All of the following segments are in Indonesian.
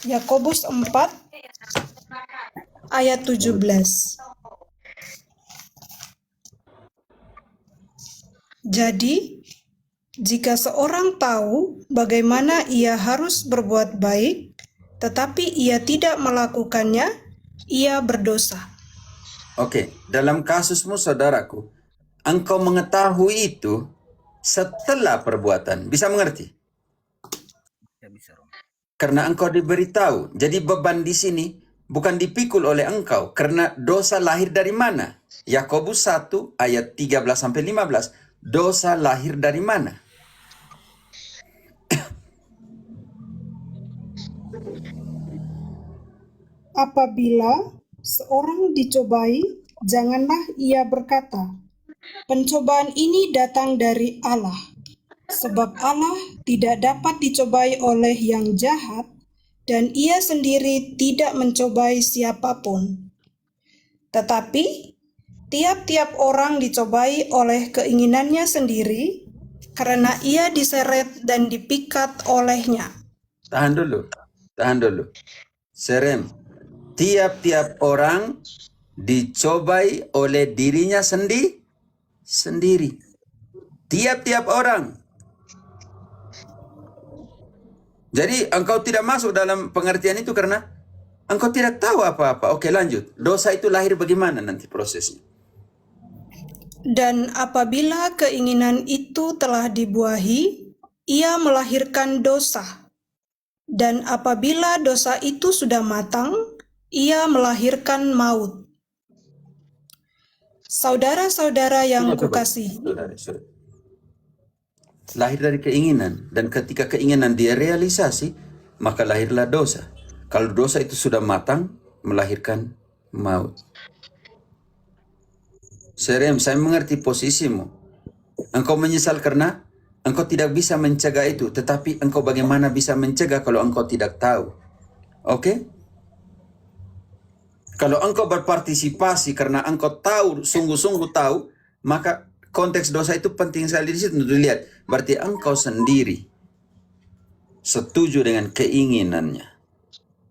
Yakobus 4 ayat 17. Jadi, jika seorang tahu bagaimana ia harus berbuat baik, tetapi ia tidak melakukannya, ia berdosa. Oke, dalam kasusmu saudaraku, engkau mengetahui itu setelah perbuatan. Bisa mengerti? Ya bisa, Rom. Karena engkau diberitahu. Jadi beban di sini bukan dipikul oleh engkau. Karena dosa lahir dari mana? Yakobus 1 ayat 13-15. Dosa lahir dari mana? Apabila seorang dicobai, janganlah ia berkata, "Pencobaan ini datang dari Allah." Sebab Allah tidak dapat dicobai oleh yang jahat, dan ia sendiri tidak mencobai siapapun. Tetapi tiap-tiap orang dicobai oleh keinginannya sendiri, karena ia diseret dan dipikat olehnya. Tahan dulu. Serem. Tiap-tiap orang dicobai oleh dirinya sendiri. Tiap-tiap orang. Jadi engkau tidak masuk dalam pengertian itu karena engkau tidak tahu apa-apa. Oke, lanjut. Dosa itu lahir bagaimana nanti prosesnya? Dan apabila keinginan itu telah dibuahi, ia melahirkan dosa. Dan apabila dosa itu sudah matang, ia melahirkan maut. Saudara-saudara yang kukasihi, Saudara. Lahir dari keinginan. Dan ketika keinginan dia realisasi, maka lahirlah dosa. Kalau dosa itu sudah matang, melahirkan maut. Serem, saya mengerti posisimu. Engkau menyesal karena engkau tidak bisa mencegah itu. Tetapi engkau bagaimana bisa mencegah kalau engkau tidak tahu? Oke? Kalau engkau berpartisipasi karena engkau tahu, sungguh-sungguh tahu, maka konteks dosa itu penting sekali di situ untuk dilihat. Berarti engkau sendiri setuju dengan keinginannya.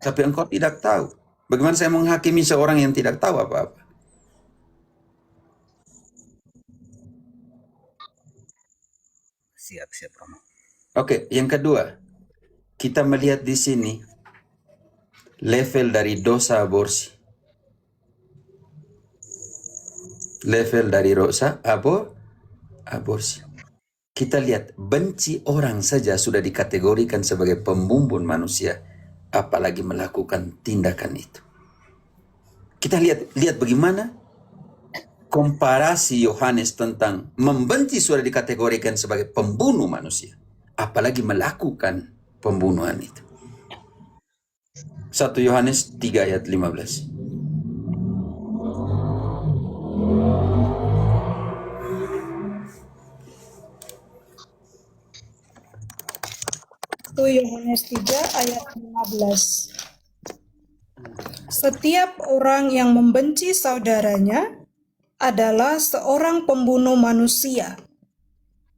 Tapi engkau tidak tahu. Bagaimana saya menghakimi seorang yang tidak tahu apa-apa? Siap, Rom. Oke, yang kedua, kita melihat di sini level dari dosa aborsi. Level dari dosa aborsi. Kita lihat, benci orang saja sudah dikategorikan sebagai pembunuh manusia, apalagi melakukan tindakan itu. Kita lihat bagaimana komparasi Yohanes tentang membenci sudah dikategorikan sebagai pembunuh manusia, apalagi melakukan pembunuhan itu. 1 Yohanes 3 ayat 15. Yohanes 3 ayat 15. Setiap orang yang membenci saudaranya adalah seorang pembunuh manusia.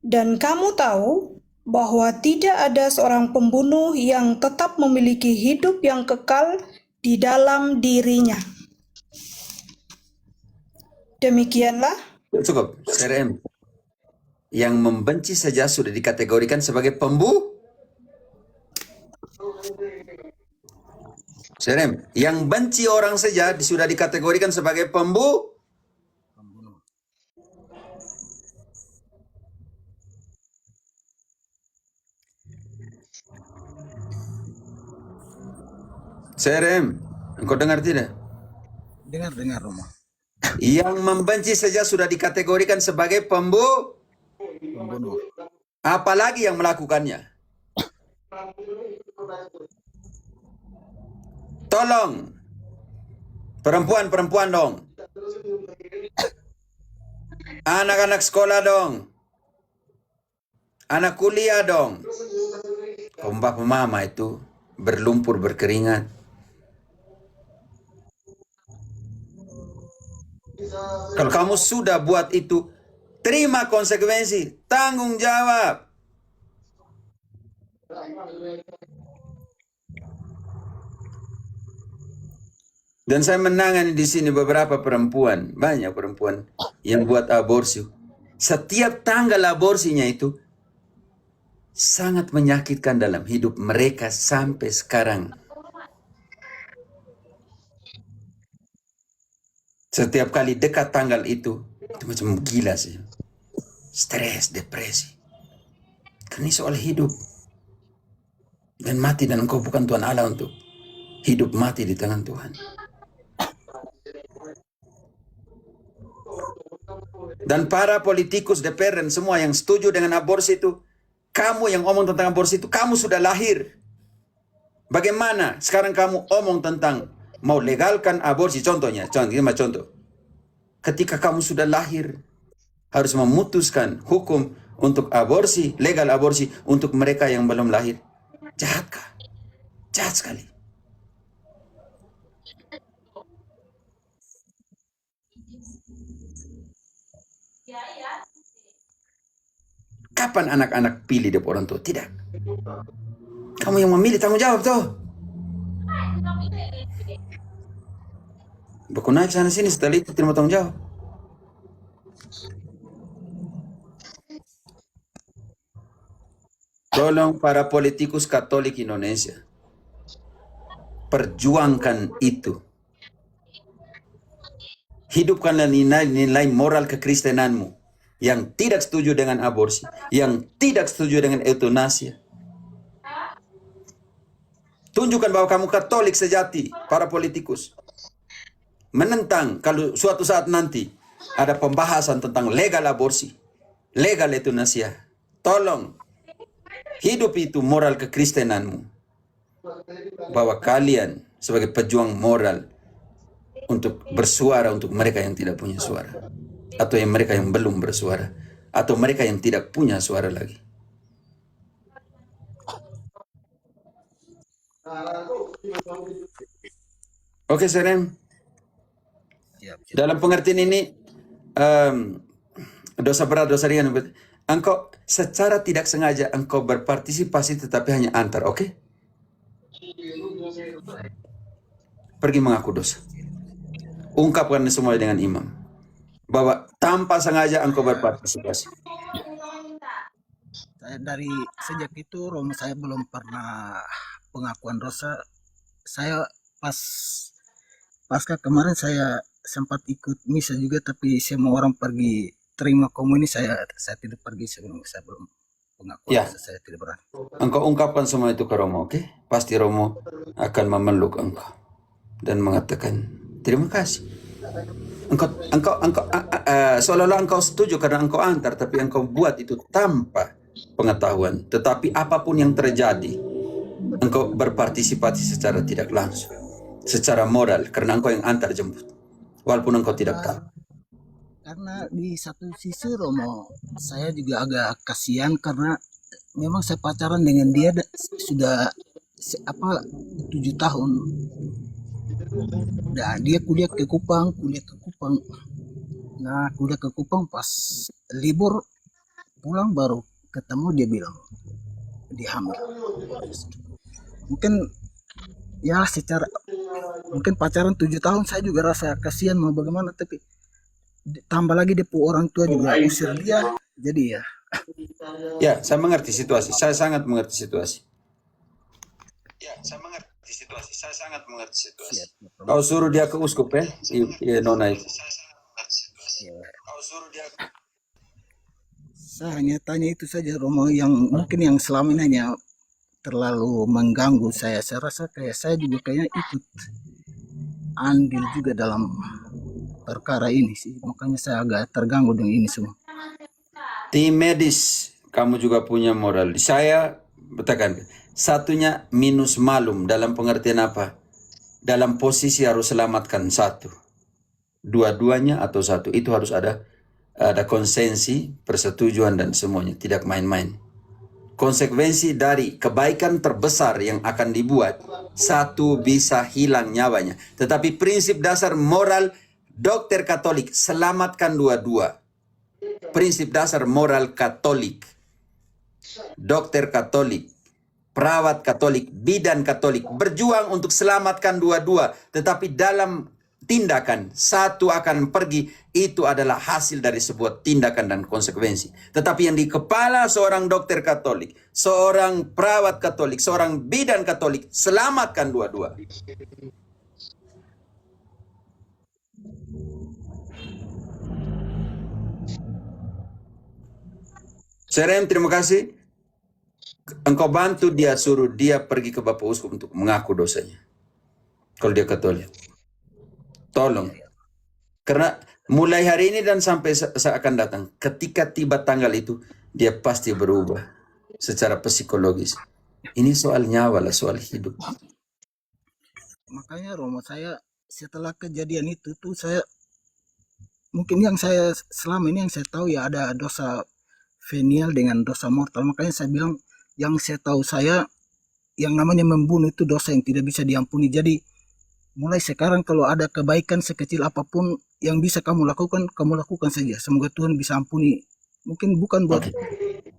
Dan kamu tahu bahwa tidak ada seorang pembunuh yang tetap memiliki hidup yang kekal di dalam dirinya. Demikianlah. Cukup, CRM. Yang membenci saja sudah dikategorikan sebagai pembunuh. CRM. Yang benci orang saja sudah dikategorikan sebagai pembunuh. CRM, engkau dengar tidak? Dengar, Rom. Yang membenci saja sudah dikategorikan sebagai pembunuh. Apalagi yang melakukannya. Tolong, perempuan dong. Anak-anak sekolah dong. Anak kuliah dong. Pemama itu berlumpur berkeringat. Kalau kamu sudah buat itu, terima konsekuensi, tanggung jawab. Dan saya menangani di sini beberapa perempuan, banyak perempuan yang buat aborsi. Setiap tanggal aborsinya itu sangat menyakitkan dalam hidup mereka sampai sekarang. Setiap kali dekat tanggal itu macam gila sih. Stres, depresi. Karena ini soal hidup dan mati, dan engkau bukan Tuhan Allah untuk hidup mati di tangan Tuhan. Dan para politikus DPR dan semua yang setuju dengan aborsi itu, kamu yang omong tentang aborsi itu, kamu sudah lahir. Bagaimana sekarang kamu omong tentang mau legalkan aborsi? Contohnya, contoh. Ketika kamu sudah lahir, harus memutuskan hukum untuk aborsi, legal aborsi untuk mereka yang belum lahir. Jahatkah? Jahat sekali. Kapan anak-anak pilih dari orang tua? Tidak. Kamu yang memilih, tanggung jawab tuh. Baku naik sana sini, setelah itu terima tanggung jawab. Tolong para politikus Katolik Indonesia, perjuangkan itu. Hidupkanlah nilai moral kekristenanmu. Yang tidak setuju dengan aborsi, yang tidak setuju dengan euthanasia. Tunjukkan bahwa kamu Katolik sejati, para politikus. Menentang kalau suatu saat nanti ada pembahasan tentang legal aborsi, legal euthanasia. Tolong, hidup itu moral kekristenanmu. Bahwa kalian sebagai pejuang moral untuk bersuara untuk mereka yang tidak punya suara. Atau yang mereka yang belum bersuara. Atau mereka yang tidak punya suara lagi. Oke, Serem. Dalam pengertian ini, dosa berat, dosa ringan. Engkau secara tidak sengaja engkau berpartisipasi tetapi hanya antar, oke? Pergi mengaku dosa. Ungkapkan semua dengan imam. Bahwa tanpa sengaja engkau berpartisipasi. Saya dari sejak itu Romo saya belum pernah pengakuan dosa. Saya pasca kemarin saya sempat ikut misa juga, tapi semua orang pergi terima komuni, saya tidak pergi sebelum saya belum pengakuan Ya. dosa, saya tidak berani. Engkau ungkapkan semua itu ke Romo, oke? Pasti Romo akan memeluk engkau dan mengatakan terima kasih. Engkau seolah-olah engkau setuju karena engkau antar, tapi engkau buat itu tanpa pengetahuan. Tetapi apapun yang terjadi, engkau berpartisipasi secara tidak langsung, secara moral, karena engkau yang antar jemput, walaupun engkau tidak tahu. Karena di satu sisi Romo, saya juga agak kasihan karena memang saya pacaran dengan dia sudah 7 tahun. Nah, dia kuliah ke Kupang. Nah, kuliah ke Kupang pas libur pulang baru ketemu, dia bilang dia hamil. Mungkin ya secara mungkin pacaran 7 tahun saya juga rasa kasihan mau bagaimana, tapi tambah lagi dia orang tua juga usir dia, jadi ya. Ya, saya mengerti situasi. Saya sangat mengerti situasi. Kau suruh dia ke uskup ya, nona itu. Saya hanya tanya itu saja Romo, yang mungkin yang selama ini hanya terlalu mengganggu saya. Saya rasa kayak saya juga kayaknya ikut andil juga dalam perkara ini sih, makanya saya agak terganggu dengan ini semua. Tim medis, kamu juga punya moral. Saya katakan, satunya minus malum dalam pengertian apa? Dalam posisi harus selamatkan satu. Dua-duanya atau satu. Itu harus ada konsensi, persetujuan dan semuanya. Tidak main-main. Konsekuensi dari kebaikan terbesar yang akan dibuat, satu bisa hilang nyawanya. Tetapi prinsip dasar moral dokter Katolik, selamatkan dua-dua. Prinsip dasar moral Katolik. Dokter Katolik, perawat Katolik, bidan Katolik berjuang untuk selamatkan dua-dua, tetapi dalam tindakan satu akan pergi, itu adalah hasil dari sebuah tindakan dan konsekuensi. Tetapi yang di kepala seorang dokter Katolik, seorang perawat Katolik, seorang bidan Katolik, selamatkan dua-dua. Serem, terima kasih. Engkau bantu dia, suruh dia pergi ke Bapak Uskup untuk mengaku dosanya. Kalau dia Katolik. Tolong. Karena mulai hari ini dan sampai seakan datang, ketika tiba tanggal itu, dia pasti berubah secara psikologis. Ini soal nyawa lah, soal hidup. Makanya Romo, saya setelah kejadian itu tuh saya mungkin yang saya selama ini yang saya tahu ya ada dosa venial dengan dosa mortal. Makanya saya bilang yang saya tahu saya yang namanya membunuh itu dosa yang tidak bisa diampuni. Jadi mulai sekarang kalau ada kebaikan sekecil apapun yang bisa kamu lakukan saja. Semoga Tuhan bisa ampuni. Mungkin bukan buat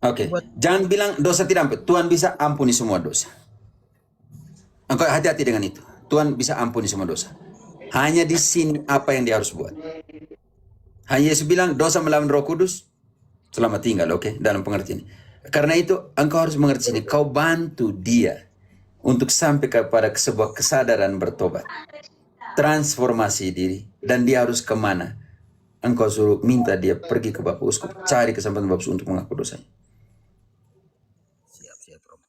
Oke. Jangan bilang dosa tidak ampun. Tuhan bisa ampuni semua dosa. Engkau hati-hati dengan itu. Tuhan bisa ampuni semua dosa. Hanya di sini apa yang dia harus buat. Hanya Yesus bilang dosa melawan Roh Kudus, selamat tinggal, oke? Dalam pengertian ini. Karena itu engkau harus mengerti ini. Kau bantu dia untuk sampai kepada sebuah kesadaran bertobat. Transformasi diri. Dan dia harus kemana? Engkau suruh minta dia pergi ke Bapak Uskup. Cari kesempatan Bapak Uskup untuk mengaku dosanya. siap Romo.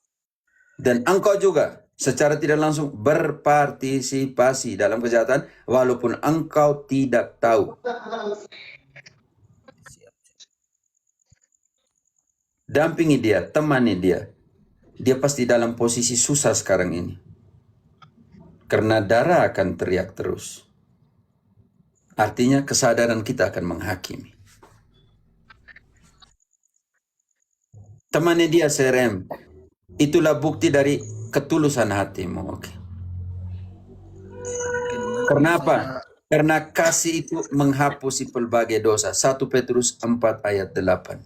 Dan engkau juga secara tidak langsung berpartisipasi dalam kejahatan walaupun engkau tidak tahu. Dampingi dia, temani dia. Dia pasti dalam posisi susah sekarang ini. Karena darah akan teriak terus. Artinya kesadaran kita akan menghakimi. Temani dia, CRM. Itulah bukti dari ketulusan hatimu. Oke. Kenapa? Karena kasih itu menghapusi pelbagai dosa. 1 Petrus 4 ayat 8.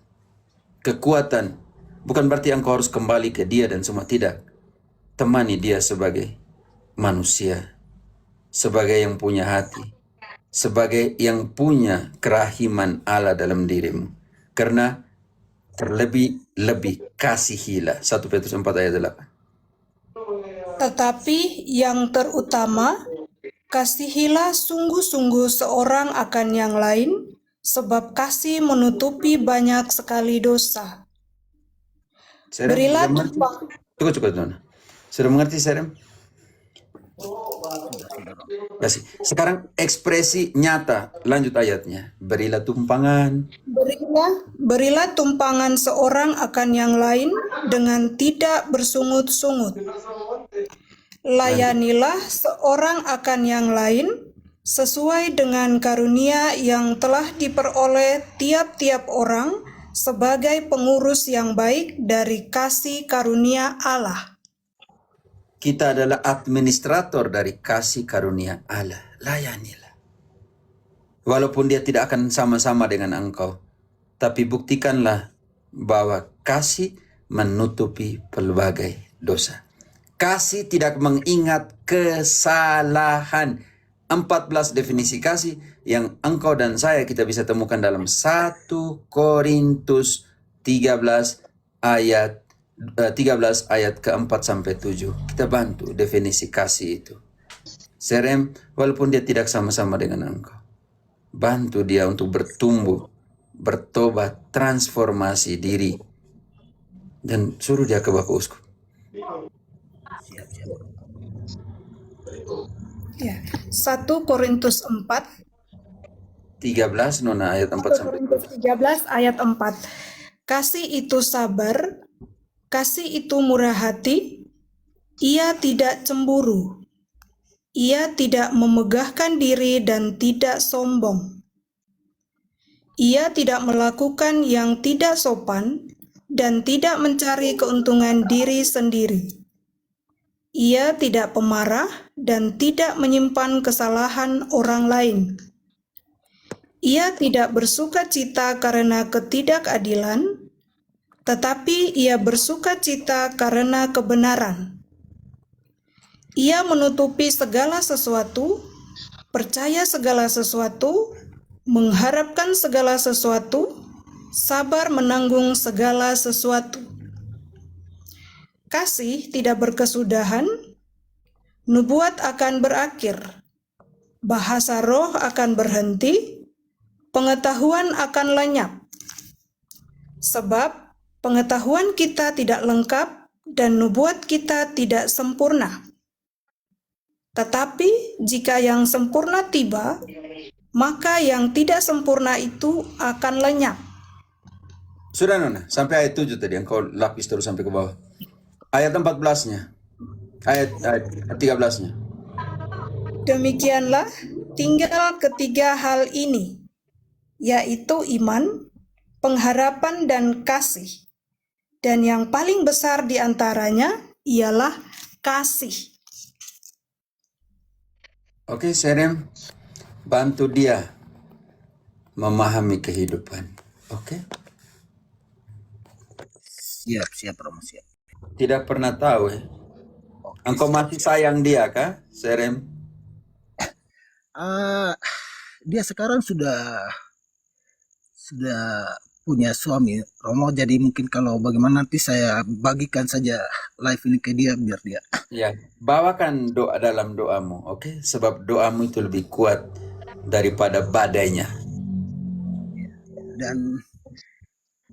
Kekuatan bukan berarti engkau harus kembali ke dia dan semua, tidak. Temani dia sebagai manusia, sebagai yang punya hati, sebagai yang punya kerahiman Allah dalam dirimu. Karena terlebih-lebih kasihilah. 1 Petrus 4 ayat 8. Tetapi yang terutama, kasihilah sungguh-sungguh seorang akan yang lain, sebab kasih menutupi banyak sekali dosa. Berilah tumpang. Cukup, Nona. Sudah mengerti, Serem? Kasih. Sekarang ekspresi nyata. Lanjut ayatnya. Berilah tumpangan. Berilah tumpangan seorang akan yang lain dengan tidak bersungut-sungut. Layanilah seorang akan yang lain sesuai dengan karunia yang telah diperoleh tiap-tiap orang sebagai pengurus yang baik dari kasih karunia Allah. Kita adalah administrator dari kasih karunia Allah. Layanilah. Walaupun dia tidak akan sama-sama dengan engkau, tapi buktikanlah bahwa kasih menutupi pelbagai dosa. Kasih tidak mengingat kesalahan. 14 definisi kasih yang engkau dan saya kita bisa temukan dalam 1 Korintus 13 ayat keempat sampai 7. Kita bantu definisi kasih itu. Serem, walaupun dia tidak sama-sama dengan engkau, bantu dia untuk bertumbuh, bertobat, transformasi diri, dan suruh dia ke Bapak Uskup. Ya, 1 Korintus 4 13 Nona ayat 4 sampai 13 ayat 4. Kasih itu sabar, kasih itu murah hati, ia tidak cemburu, ia tidak memegahkan diri dan tidak sombong. Ia tidak melakukan yang tidak sopan dan tidak mencari keuntungan diri sendiri. Ia tidak pemarah dan tidak menyimpan kesalahan orang lain. Ia tidak bersuka cita karena ketidakadilan, tetapi ia bersuka cita karena kebenaran. Ia menutupi segala sesuatu, percaya segala sesuatu, mengharapkan segala sesuatu, sabar menanggung segala sesuatu. Kasih tidak berkesudahan, nubuat akan berakhir, bahasa roh akan berhenti, pengetahuan akan lenyap. Sebab pengetahuan kita tidak lengkap dan nubuat kita tidak sempurna. Tetapi jika yang sempurna tiba, maka yang tidak sempurna itu akan lenyap. Sudah Nona, sampai ayat 7 tadi, engkau lapis terus sampai ke bawah. Ayat 14-nya. Ayat 13-nya. Demikianlah tinggal ketiga hal ini, yaitu iman, pengharapan, dan kasih. Dan yang paling besar di antaranya ialah kasih. Oke, Serem, bantu dia memahami kehidupan. Oke? Siap Romo, siap. Tidak pernah tahu ya. Engkau masih sayang dia kah, Serem? Dia sekarang sudah punya suami Romo, jadi mungkin kalau bagaimana nanti saya bagikan saja live ini ke dia biar dia. Ya, bawakan doa dalam doamu, oke? Sebab doamu itu lebih kuat daripada badainya.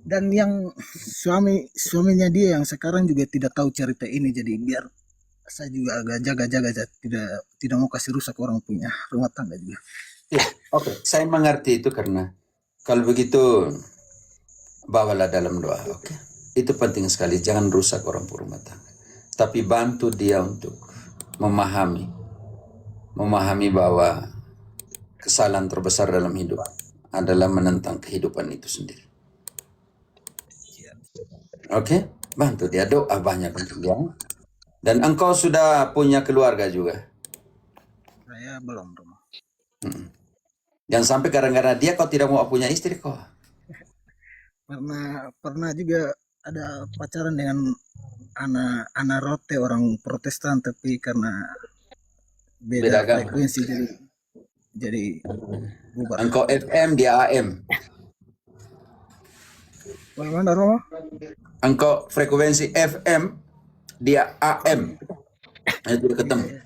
Dan yang suaminya dia yang sekarang juga tidak tahu cerita ini, jadi biar saya juga agak jaga-jaga, tidak mau kasih rusak orang punya rumah tangga juga. Ya, oke. Saya mengerti itu karena kalau begitu bawalah dalam doa, oke? Itu penting sekali, jangan rusak orang rumah tangga. Tapi bantu dia untuk memahami bahwa kesalahan terbesar dalam hidup adalah menentang kehidupan itu sendiri. Oke? Bantu dia, doa banyak untuk dia. Dan engkau sudah punya keluarga juga. Saya belum, Romo. Jangan sampai gara-gara dia kau tidak mau punya istri kok. Pernah juga ada pacaran dengan anak rote orang Protestan, tapi karena beda agama. frekuensi jadi bubar. Engkau FM, dia AM. Bagaimana, Romo? Engkau frekuensi FM, dia AM. Itu ketemu.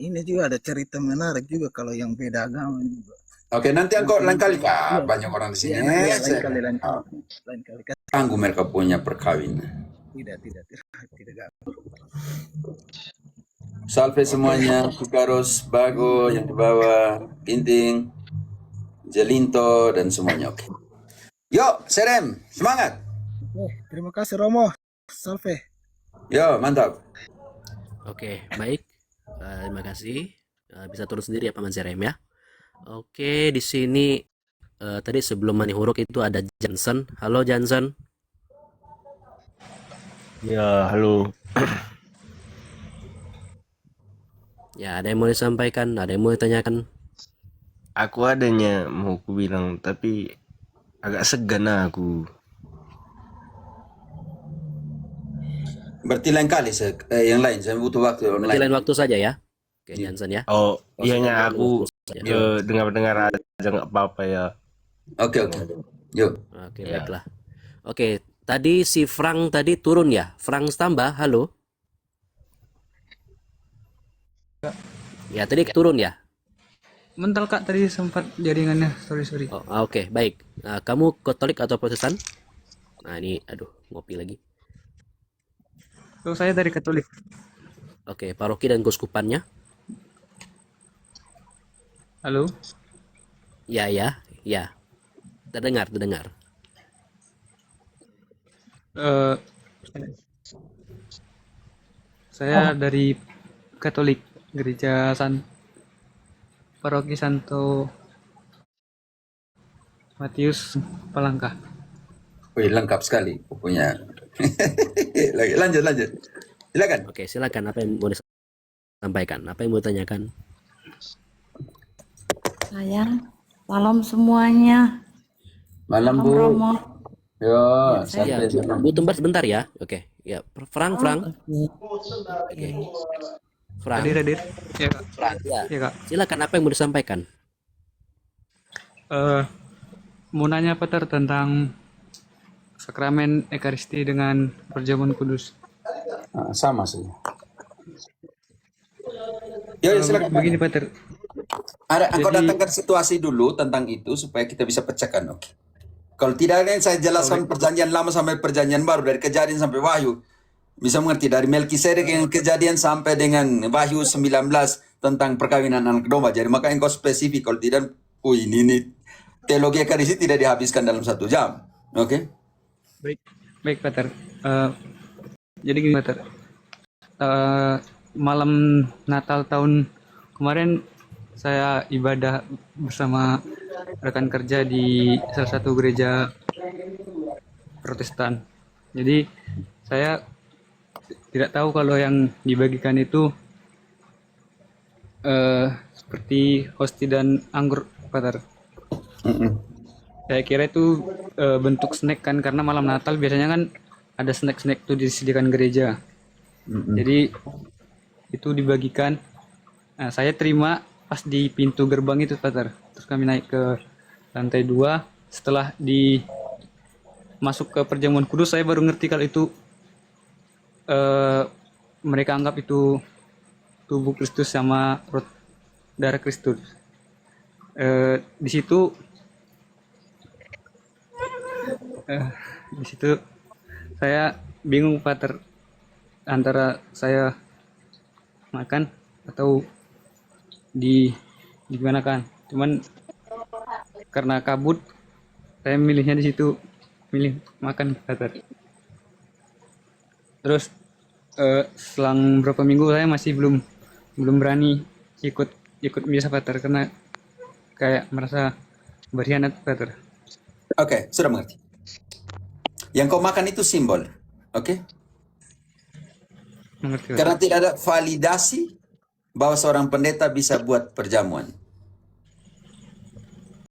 Ini juga ada cerita menarik juga kalau yang beda agama juga. Oke, nanti engkau lain kali. Banyak orang di sini. Lain kali. Tangguh mereka punya perkawinan. Tidak. Salve semuanya, Sukaros, Bago yang di bawah, Ginting, Jelinto, dan semuanya. Oke. Yuk, Serem, semangat. Terima kasih, Romo. Salve. Yo, mantap. Oke, baik. Terima kasih. Bisa turun sendiri ya Paman Serem ya. Oke, di sini tadi sebelum Mani Huruk itu ada Johnson. Halo Johnson. Ya, halo. Ya, ada yang mau disampaikan, ada yang mau ditanyakan. Aku adanya mau ku bilang, tapi agak segan aku. Berarti lain kali, yang lain. Saya butuh waktu Berarti online. lain waktu saja ya. Oke, Johnson ya. Oh, sudah iyanya aku saja. dengar-dengar aja nggak apa-apa ya. Oke. Yuk. Oke, Ya. baiklah. Oke, tadi si Frank tadi turun ya. Frank Stamba, halo. Ya, tadi turun ya. Mental Kak tadi sempat jaringannya, sorry. Oh, oke, baik. Nah, kamu Katolik atau Protestan? Nah, ini aduh, ngopi lagi. So, saya dari Katolik. Oke, paroki dan keuskupannya? Halo, Ya. Terdengar. Eh, saya dari Katolik, Gereja Paroki Santo Matius Palangka. Wih, lengkap sekali punya. Lanjut. Silakan. Oke, silakan. Apa yang mau disampaikan? Apa yang mau ditanyakan? Sayang, salam semuanya. Malam Salam Bu. Romo. Yo, Ya, santai santai. Bu Tumbar sebentar ya. Oke, ya, Frank, Frank. Oke, Frank, Hadir. Ya kak. Frank, ya. Ya kak. Silakan, apa yang mau disampaikan? Eh, mau nanya Pater tentang sakramen Ekaristi dengan perjamuan kudus. Sama sih. Ya, silakan. Begini Pater. Ada, engkau Jadi- datangkan situasi dulu tentang itu supaya kita bisa pecahkan. Oke. Kalau tidak ada yang saya jelaskan perjanjian lama sampai perjanjian baru dari kejadian sampai Wahyu. Bisa mengerti dari Melkisedek yang kejadian sampai dengan Wahyu 19 tentang perkawinan anak domba. Jadi maka engkau spesifik. Kalau tidak, ini teologi Ekaristi tidak dihabiskan dalam 1 jam. Oke. Baik Pater. Jadi gini Pater. Malam Natal tahun kemarin saya ibadah bersama rekan kerja di salah satu gereja Protestan. Jadi saya tidak tahu kalau yang dibagikan itu seperti hosti dan anggur, Pater. Saya kira itu bentuk snack kan, karena malam Natal biasanya kan ada snack-snack itu disediakan gereja. Jadi itu dibagikan. Nah, saya terima pas di pintu gerbang itu, Pater. Terus kami naik ke lantai 2. Setelah masuk ke perjamuan kudus, saya baru ngerti kalau itu mereka anggap itu tubuh Kristus sama darah Kristus. Di situ saya bingung, Pater, antara saya makan atau gimana kan. Cuman karena kabut, saya milihnya di situ, milih makan, Pater. Terus selang berapa minggu saya masih belum berani ikut misa, Pater, karena kayak merasa berkhianat, Pater. Oke, sudah mengerti. Yang kau makan itu simbol. Oke. Mengerti, Pater? Karena tidak ada validasi bahwa seorang pendeta bisa buat perjamuan.